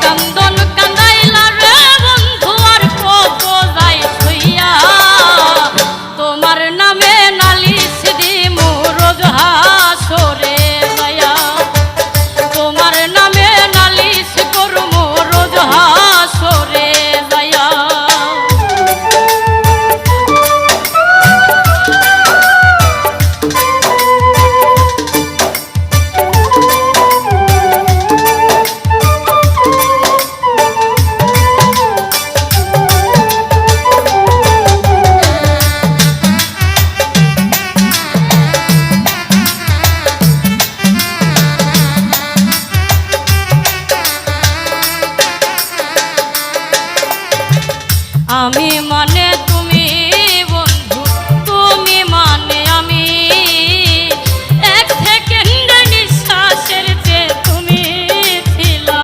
কান্দন কান্দাইলা রে বন্ধু আর কত যাই সইয়া তোমার নামে নালিশ দিমু রোজ হাসরে যাইয়া তোমার নামে নালিশ করমু রোজ হাসরে যাইয়া আমি মনে